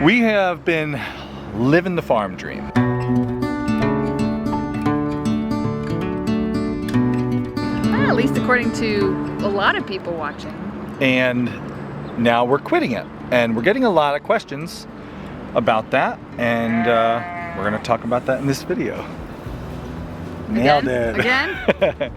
We have been living the farm dream. At least according to a lot of people watching. And now we're quitting it. And we're getting a lot of questions about that. And we're gonna talk about that in this video. Nailed it. Again?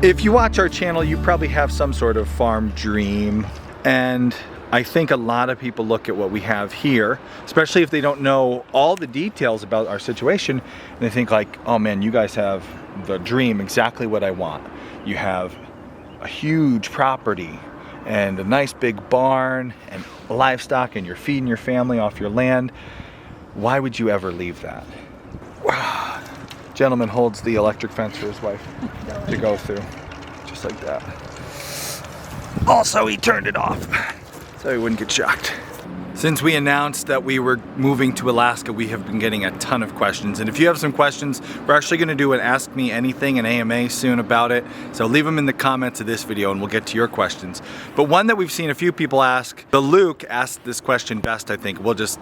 If you watch our channel, you probably have some sort of farm dream. And I think a lot of people look at what we have here, especially if they don't know all the details about our situation, and they think like, oh man, you guys have the dream, exactly what I want. You have a huge property and a nice big barn and livestock, and you're feeding your family off your land. Why would you ever leave that? Gentleman holds the electric fence for his wife to go through, just like that. Also, he turned it off so he wouldn't get shocked. Since we announced that we were moving to Alaska, we have been getting a ton of questions. And if you have some questions, we're actually gonna do an Ask Me Anything, an AMA soon about it. So leave them in the comments of this video and we'll get to your questions. But one that we've seen a few people ask, the Luke asked this question best, I think. We'll just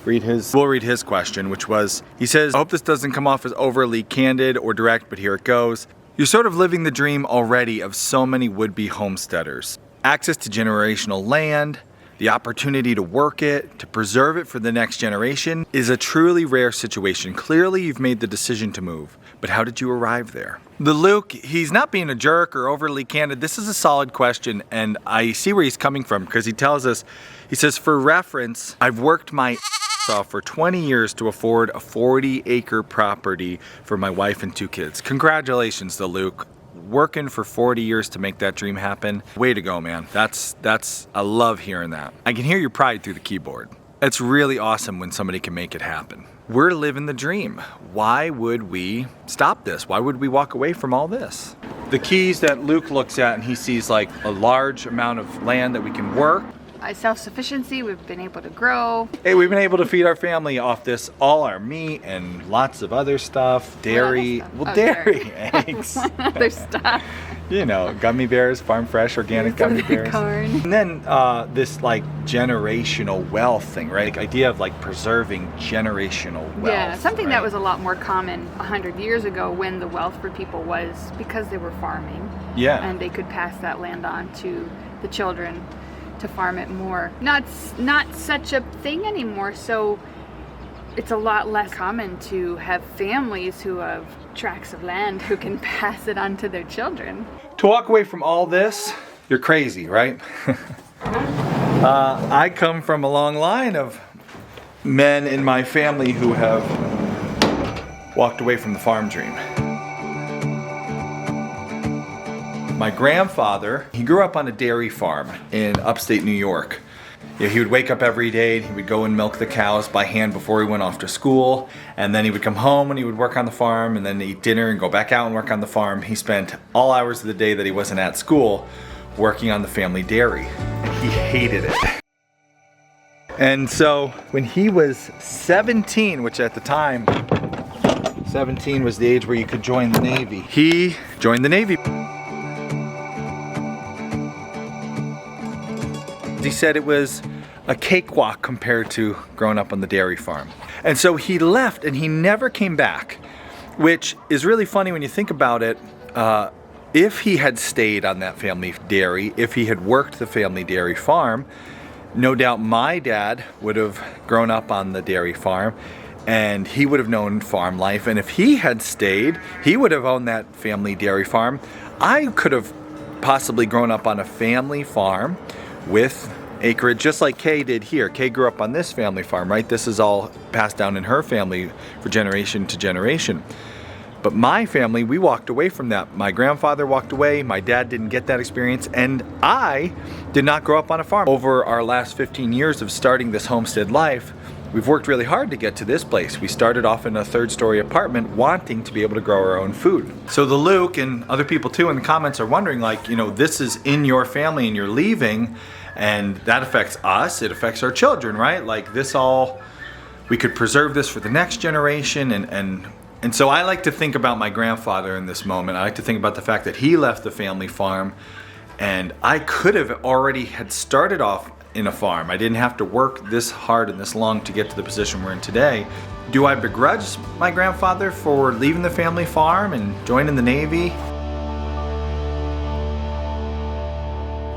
read his question, which was, he says, I hope this doesn't come off as overly candid or direct, but here it goes. You're sort of living the dream already of so many would-be homesteaders. Access to generational land, the opportunity to work it, to preserve it for the next generation is a truly rare situation. Clearly you've made the decision to move, but how did you arrive there? The Luke, he's not being a jerk or overly candid. This is a solid question, and I see where he's coming from, because he tells us, he says, for reference, I've worked my off for 20 years to afford a 40-acre property for my wife and 2 kids. Congratulations to Luke. Working for 40 years to make that dream happen. Way to go, man. I love hearing that. I can hear your pride through the keyboard. It's really awesome when somebody can make it happen. We're living the dream. Why would we stop this? Why would we walk away from all this? The keys that Luke looks at, and he sees like a large amount of land that we can work. Self-sufficiency, we've been able to grow. Hey, we've been able to feed our family off this, all our meat and lots of other stuff, dairy, dairy, eggs. Other stuff. You know, gummy bears, farm fresh, organic gummy bears. Corn. And then this like generational wealth thing, right? Like idea of like preserving generational wealth. Yeah, something right? that was a lot more common 100 years ago when the wealth for people was because they were farming. Yeah. And they could pass that land on to the children to farm it more. Not such a thing anymore, so it's a lot less common to have families who have tracts of land who can pass it on to their children. To walk away from all this, you're crazy, right? I come from a long line of men in my family who have walked away from the farm dream. My grandfather, he grew up on a dairy farm in upstate New York. You know, he would wake up every day and he would go and milk the cows by hand before he went off to school. And then he would come home and he would work on the farm and then eat dinner and go back out and work on the farm. He spent all hours of the day that he wasn't at school working on the family dairy. And he hated it. And so when he was 17, which at the time, 17 was the age where you could join the Navy, he joined the Navy. He said it was a cakewalk compared to growing up on the dairy farm. And so he left and he never came back, which is really funny when you think about it. If he had stayed on that family dairy, if he had worked the family dairy farm, no doubt my dad would have grown up on the dairy farm and he would have known farm life. And if he had stayed, he would have owned that family dairy farm. I could have possibly grown up on a family farm with acreage, just like Kay did here. Kay grew up on this family farm, right? This is all passed down in her family for generation to generation. But my family, we walked away from that. My grandfather walked away, my dad didn't get that experience, and I did not grow up on a farm. Over our last 15 years of starting this homestead life, we've worked really hard to get to this place. We started off in a 3rd-story apartment wanting to be able to grow our own food. So the Luke and other people too in the comments are wondering, like, you know, this is in your family and you're leaving, and that affects us, it affects our children, right? Like this all, we could preserve this for the next generation, and so I like to think about my grandfather in this moment. I like to think about the fact that he left the family farm, and I could have already had started off in a farm. I didn't have to work this hard and this long to get to the position we're in today. Do I begrudge my grandfather for leaving the family farm and joining the Navy?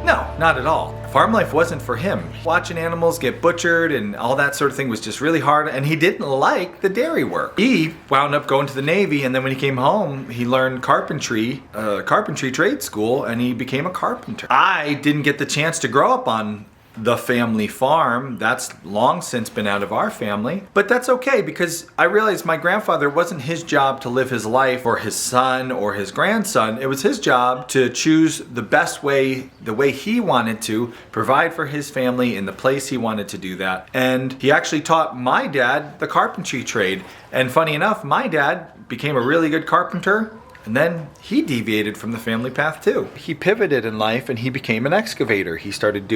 No, not at all. Farm life wasn't for him. Watching animals get butchered and all that sort of thing was just really hard, and he didn't like the dairy work. He wound up going to the Navy, and then when he came home, he learned carpentry trade school, and he became a carpenter. I didn't get the chance to grow up on the family farm. That's long since been out of our family. But that's okay, because I realized my grandfather wasn't his job to live his life for his son or his grandson. It was his job to choose the best way, the way he wanted to provide for his family in the place he wanted to do that. And he actually taught my dad the carpentry trade. And funny enough, my dad became a really good carpenter. And then he deviated from the family path too. He pivoted in life and he became an excavator. He started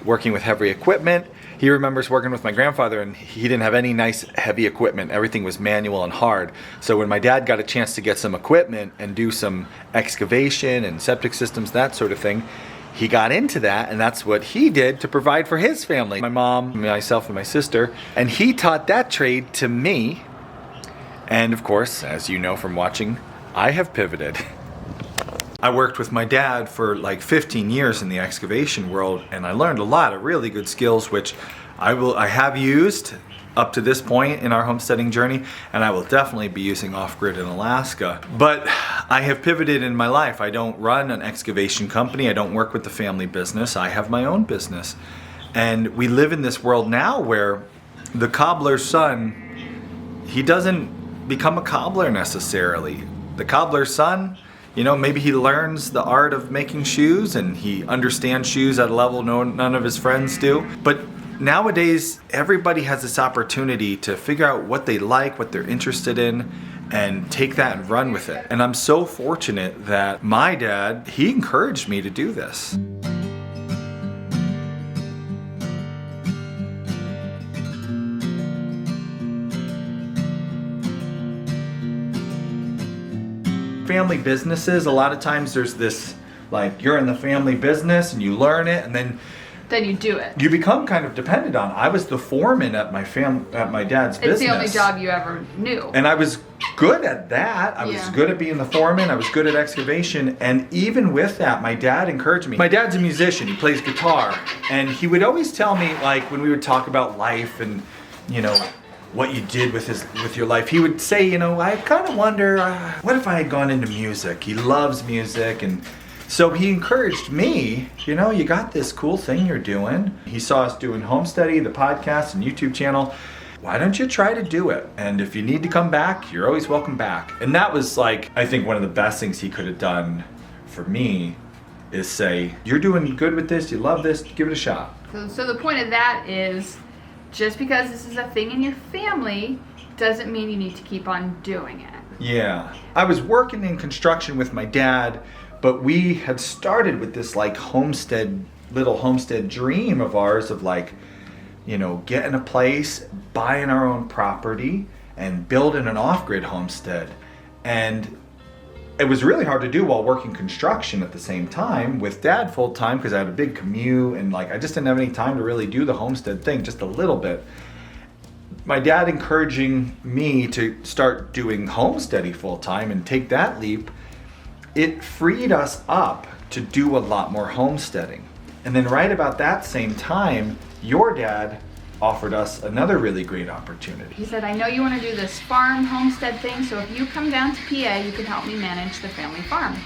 working with heavy equipment. He remembers working with my grandfather and he didn't have any nice heavy equipment. Everything was manual and hard. So when my dad got a chance to get some equipment and do some excavation and septic systems, that sort of thing, he got into that, and that's what he did to provide for his family. My mom, myself, and my sister. And he taught that trade to me. And of course, as you know from watching, I have pivoted. I worked with my dad for like 15 years in the excavation world, and I learned a lot of really good skills, which I have used up to this point in our homesteading journey, and I will definitely be using off-grid in Alaska. But I have pivoted in my life. I don't run an excavation company. I don't work with the family business. I have my own business. And we live in this world now where the cobbler's son, he doesn't become a cobbler necessarily. The cobbler's son, maybe he learns the art of making shoes and he understands shoes at a level none of his friends do. But nowadays, everybody has this opportunity to figure out what they like, what they're interested in, and take that and run with it. And I'm so fortunate that my dad, he encouraged me to do this. Family businesses, a lot of times there's this, like, you're in the family business and you learn it and then you do it. You become kind of dependent on. I was the foreman at my dad's business. It's the only job you ever knew. And I was good at that. I was good at being the foreman. I was good at excavation. And even with that, my dad encouraged me. My dad's a musician. He plays guitar. And he would always tell me, like, when we would talk about life and, what you did with your life, he would say, I kind of wonder, what if I had gone into music? He loves music, and so he encouraged me, you got this cool thing you're doing. He saw us doing Homesteady, the podcast and YouTube channel. Why don't you try to do it? And if you need to come back, you're always welcome back. And that was, like, I think one of the best things he could have done for me is say, you're doing good with this, you love this, give it a shot. So the point of that is, just because this is a thing in your family doesn't mean you need to keep on doing it. Yeah. I was working in construction with my dad, but we had started with this like little homestead dream of ours of like, getting a place, buying our own property, and building an off-grid homestead. And it was really hard to do while working construction at the same time with dad full time, because I had a big commute and I just didn't have any time to really do the homestead thing, just a little bit. My dad encouraging me to start doing Homesteady full time and take that leap, it freed us up to do a lot more homesteading. And then right about that same time, your dad offered us another really great opportunity. He said, I know you want to do this farm homestead thing, so if you come down to PA, you can help me manage the family farm,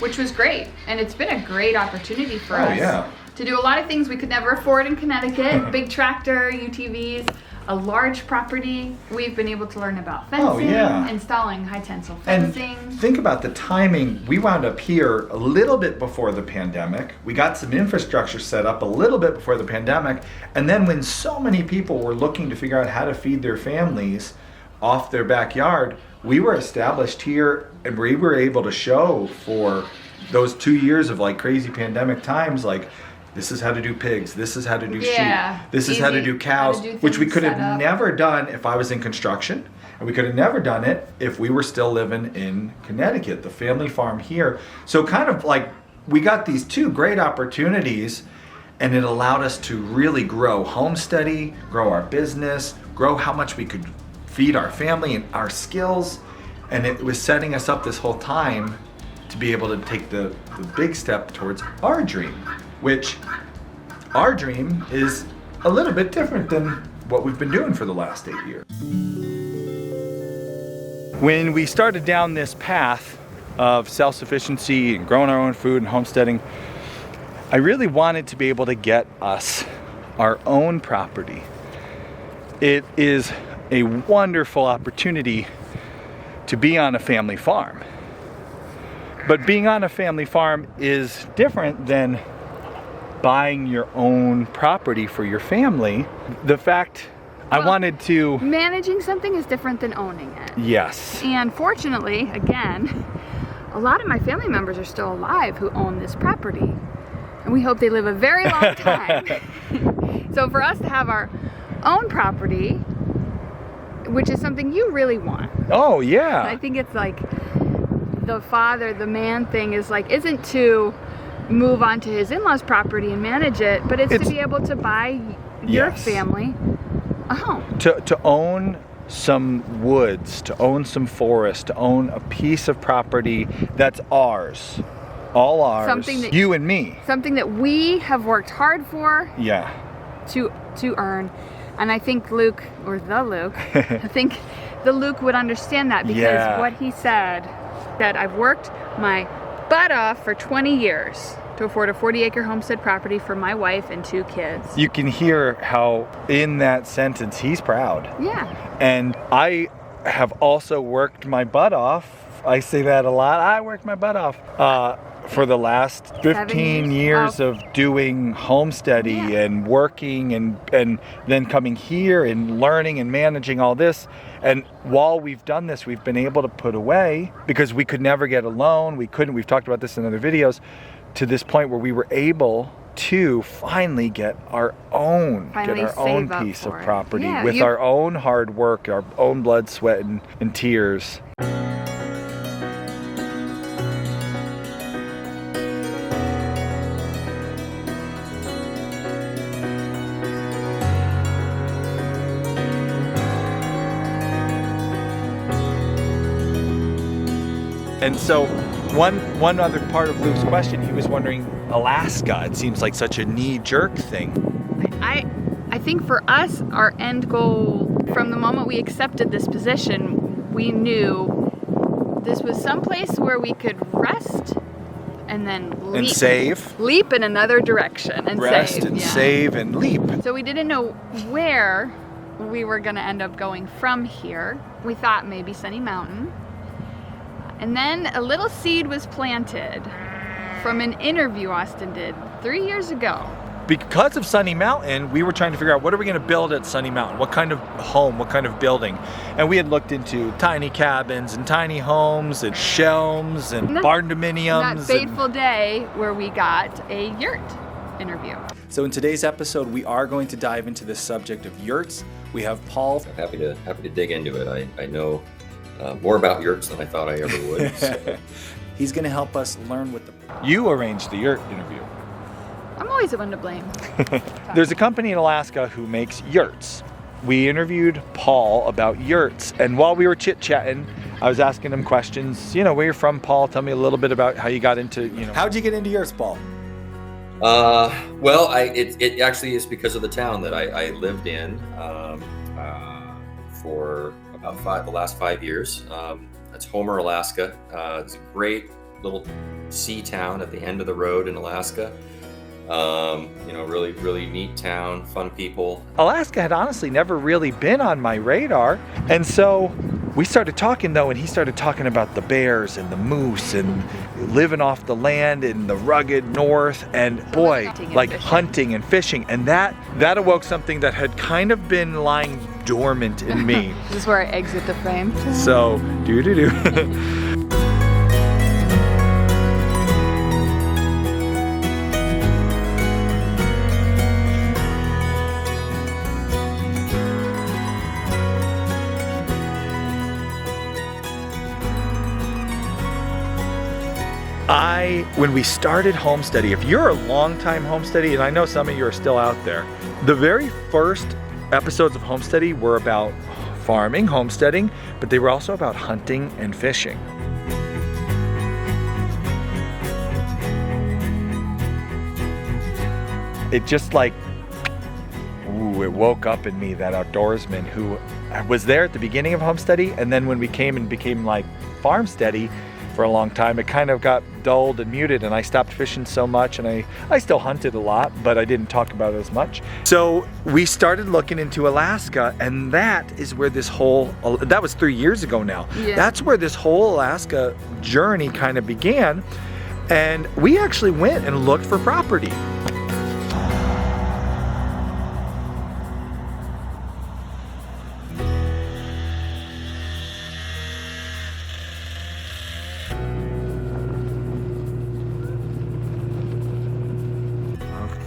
which was great. And it's been a great opportunity for us to do a lot of things we could never afford in Connecticut. Big tractor, UTVs, a large property. We've been able to learn about fencing, installing high tensile fencing. And think about the timing. We wound up here a little bit before the pandemic. We got some infrastructure set up a little bit before the pandemic. And then when so many people were looking to figure out how to feed their families off their backyard, we were established here and we were able to show for those 2 years of like crazy pandemic times, like, this is how to do pigs. This is how to do sheep. This is how to do cows, which we could have never done if I was in construction. And we could have never done it if we were still living in Connecticut, the family farm here. So kind of like we got these two great opportunities. And it allowed us to really grow Homesteady, grow our business, grow how much we could feed our family and our skills. And it was setting us up this whole time to be able to take the big step towards our dream, which our dream is a little bit different than what we've been doing for the last 8 years. When we started down this path of self-sufficiency and growing our own food and homesteading, I really wanted to be able to get us our own property. It is a wonderful opportunity to be on a family farm. But being on a family farm is different than buying your own property for your family. The fact I wanted to... Managing something is different than owning it. Yes. And fortunately, again, a lot of my family members are still alive who own this property. And we hope they live a very long time. So for us to have our own property, which is something you really want. Oh, yeah. I think it's like the man thing is like, isn't to move on to his in-laws property and manage it, but it's to be able to buy your family a home. To own some woods, to own some forest, to own a piece of property that's ours. All ours. Something that, you and me. Something that we have worked hard for. Yeah. To earn. And I think Luke, or the Luke, I think the Luke would understand that, because what he said, that I've worked my butt off for 20 years to afford a 40-acre homestead property for my wife and 2 kids. You can hear how in that sentence he's proud. Yeah. And I have also worked my butt off. I say that a lot. I worked my butt off for the last 15 years of doing Homesteady and working and then coming here and learning and managing all this. And while we've done this, we've been able to put away, because we could never get a loan. We've talked about this in other videos, to this point where we were able to finally get our own piece of property with our own hard work, our own blood, sweat, and tears. And so one other part of Luke's question, he was wondering, Alaska, it seems like such a knee-jerk thing. I think for us, our end goal, from the moment we accepted this position, we knew this was someplace where we could rest and then leap. And save. Leap in another direction and rest save. And save and leap. So we didn't know where we were going to end up going from here. We thought maybe Sunny Mountain. And then a little seed was planted from an interview Austin did 3 years ago. Because of Sunny Mountain, we were trying to figure out, what are we going to build at Sunny Mountain? What kind of home, what kind of building? And we had looked into tiny cabins and tiny homes and shelves and barn dominiums. That fateful day where we got a yurt interview. So in today's episode, we are going to dive into the subject of yurts. We have Paul. I'm happy to dig into it. I know more about yurts than I thought I ever would. So. He's going to help us learn what you arranged the yurt interview. I'm always the one to blame. There's a company in Alaska who makes yurts. We interviewed Paul about yurts, and while we were chit-chatting, I was asking him questions. You know, where you're from, Paul? Tell me a little bit about how you got into, How'd you get into yurts, Paul? Well, it actually is because of the town that I lived in for about the last 5 years. That's Homer, Alaska. It's a great little sea town at the end of the road in Alaska. Really, really neat town, fun people. Alaska had honestly never really been on my radar. And so we started talking though, and he started talking about the bears and the moose and living off the land in the rugged north, and boy, hunting and fishing. And that awoke something that had kind of been lying dormant in me. This is where I exit the frame. So, do. When we started Homesteady, if you're a longtime Homesteady, and I know some of you are still out there, the very first episodes of Homesteady were about farming, homesteading, but they were also about hunting and fishing. It just like, ooh, it woke up in me, that outdoorsman who was there at the beginning of Homesteady, and then when we came and became like Farmsteady for a long time, it kind of got dulled and muted, and I stopped fishing so much, and I still hunted a lot, but I didn't talk about it as much. So we started looking into Alaska, and that is where this whole, that was 3 years ago now. Yeah. That's where this whole Alaska journey kind of began, and we actually went and looked for property.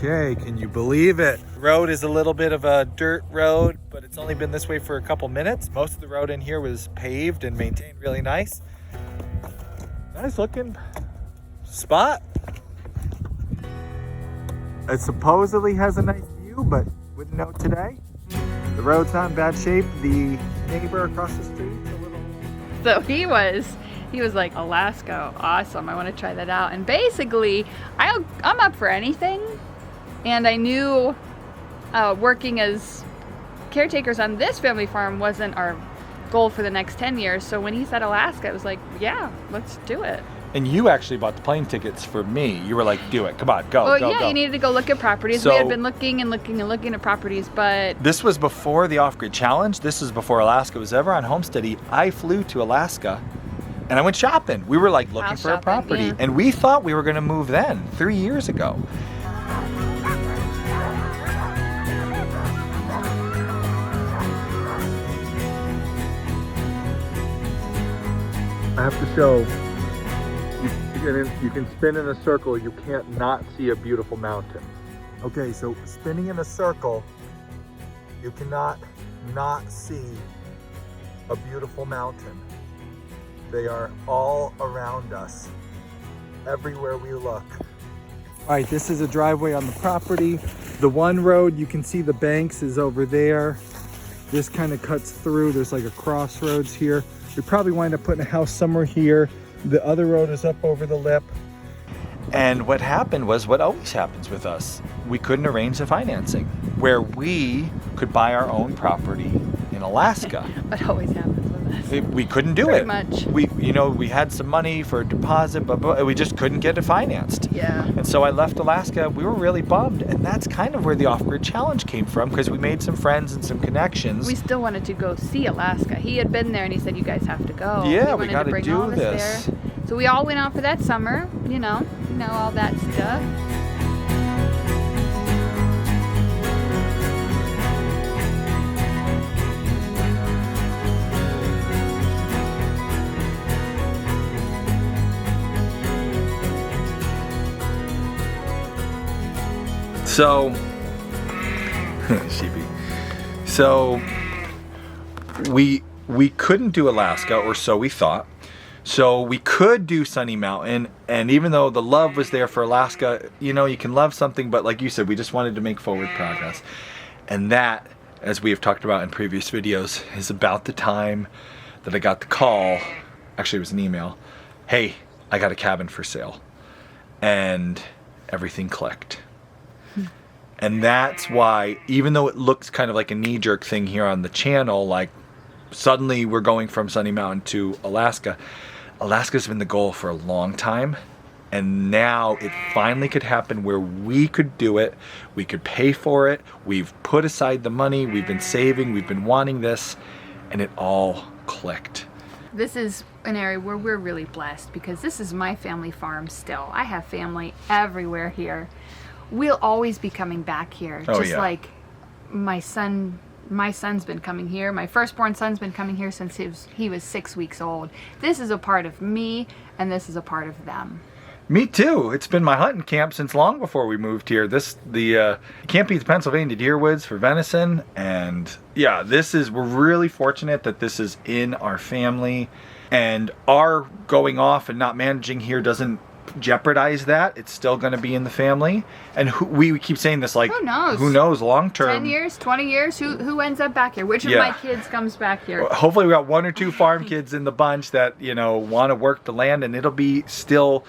Okay, can you believe it? The road is a little bit of a dirt road, but it's only been this way for a couple minutes. Most of the road in here was paved and maintained really nice. Nice looking spot. It supposedly has a nice view, but wouldn't know today. The road's not in bad shape. The neighbor across the street's a little... So he was like, Alaska, awesome, I want to try that out. And basically, I'm up for anything. And I knew working as caretakers on this family farm wasn't our goal for the next 10 years. So when he said Alaska, I was like, yeah, let's do it. And you actually bought the plane tickets for me. You were like, do it, come on, go, well, go, yeah, go. you needed to go look at properties. So, we had been looking and looking and looking at properties, but... This was before the Off-Grid Challenge. This was before Alaska was ever on Homesteady. I flew to Alaska and I went shopping. We were like looking House for a shopping, property. yeah. And we thought we were gonna move then, 3 years ago. I have to show, you can spin in a circle, you can't not see a beautiful mountain. Okay, so spinning in a circle, you cannot not see a beautiful mountain. They are all around us, everywhere we look. All right, this is a driveway on the property. The one road, you can see the banks is over there. This kind of cuts through, there's like a crossroads here. We probably wind up putting a house somewhere here. The other road is up over the lip. And what happened was what always happens with us. We couldn't arrange the financing where we could buy our own property in Alaska. What always happens with us. We couldn't do Pretty it. much. We had some money for a deposit, but we just couldn't get it financed. Yeah. And so I left Alaska. We were really bummed. And that's kind of where the Off-Grid Challenge came from, because we made some friends and some connections. We still wanted to go see Alaska. He had been there and he said, you guys have to go. Yeah, He we wanted got to bring do all of us this. there. So we all went out for that summer, you know all that stuff. So, sheepy. So, we couldn't do Alaska, or so we thought. So we could do Sunny Mountain, and even though the love was there for Alaska, you can love something, but like you said, we just wanted to make forward progress. And that, as we have talked about in previous videos, is about the time that I got the call, actually it was an email, hey, I got a cabin for sale. And everything clicked. And that's why, even though it looks kind of like a knee-jerk thing here on the channel, like suddenly we're going from Sunny Mountain to Alaska, Alaska's been the goal for a long time, and now it finally could happen where we could do it, we could pay for it, we've put aside the money, we've been saving, we've been wanting this, and it all clicked. This is an area where we're really blessed because this is my family farm still. I have family everywhere here. We'll always be coming back here, just like my son's been coming here. My firstborn son's been coming here since he was 6 weeks old. This is a part of me, and this is a part of them. Me too. It's been my hunting camp since long before we moved here. You can't beat the Pennsylvania deer woods for venison, and yeah, we're really fortunate that this is in our family, and our going off and not managing here doesn't jeopardize that. It's still going to be in the family. And we keep saying this, like, who knows? Who knows long term? 10 years, 20 years, who ends up back here? Which of my kids comes back here? Hopefully we got 1 or 2 farm kids in the bunch that, you know, want to work the land, and it'll be still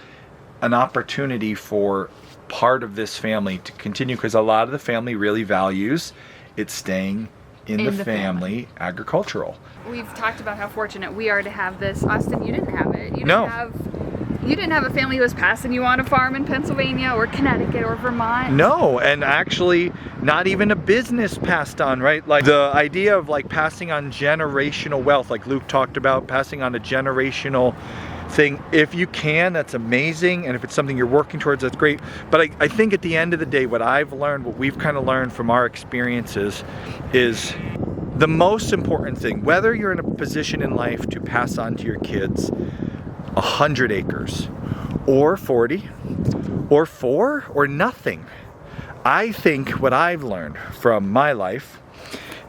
an opportunity for part of this family to continue, because a lot of the family really values it staying in the family agricultural. We've talked about how fortunate we are to have this. Austin, you didn't have it. You didn't have a family who was passing you on a farm in Pennsylvania or Connecticut or Vermont. No, and actually not even a business passed on, right? Like the idea of like passing on generational wealth, like Luke talked about, passing on a generational thing. If you can, that's amazing. And if it's something you're working towards, that's great. But I think at the end of the day, what I've learned, what we've kind of learned from our experiences is the most important thing, whether you're in a position in life to pass on to your kids 100 acres or 40 or 4 or nothing. I think what I've learned from my life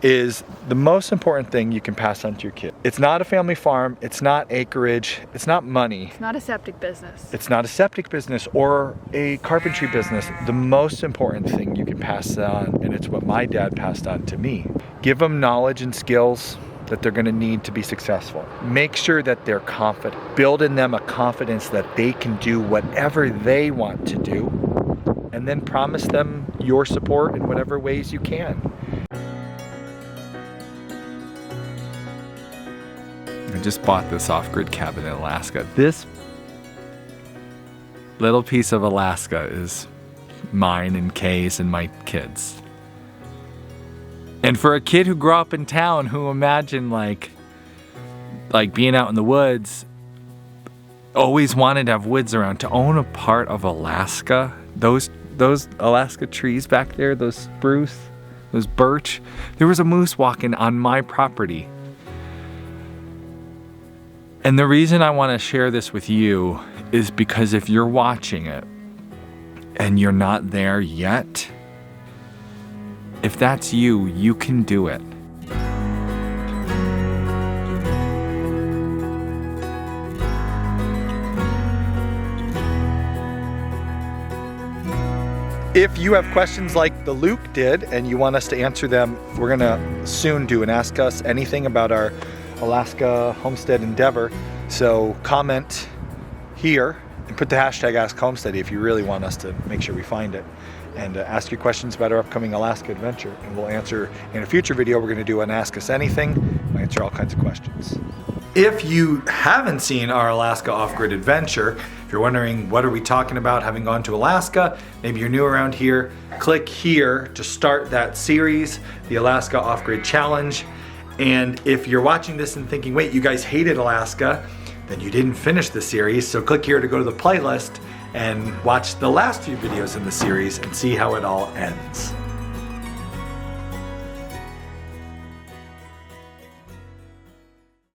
is the most important thing you can pass on to your kid. It's not a family farm, it's not acreage, it's not money. It's not a septic business. It's not a septic business or a carpentry business. The most important thing you can pass on, and it's what my dad passed on to me. Give them knowledge and skills that they're gonna need to be successful. Make sure that they're confident. Build in them a confidence that they can do whatever they want to do, and then promise them your support in whatever ways you can. I just bought this off-grid cabin in Alaska. This little piece of Alaska is mine and Kay's and my kids. And for a kid who grew up in town, who imagined like being out in the woods, always wanted to have woods around, to own a part of Alaska, those Alaska trees back there, those spruce, those birch, there was a moose walking on my property. And the reason I want to share this with you is because if you're watching it and you're not there yet, if that's you, you can do it. If you have questions like the Luke did and you want us to answer them, we're gonna soon do an Ask Us Anything about our Alaska homestead endeavor. So comment here and put the hashtag Ask Homesteady if you really want us to make sure we find it. And ask your questions about our upcoming Alaska adventure, and we'll answer in a future video. We're going to do an Ask Us Anything. We'll answer all kinds of questions. If you haven't seen our Alaska off-grid adventure, if you're wondering what are we talking about having gone to Alaska, maybe you're new around here, click here to start that series, the Alaska Off-Grid Challenge. And if you're watching this and thinking, wait, you guys hated Alaska, then you didn't finish the series. So click here to go to the playlist and watch the last few videos in the series and see how it all ends.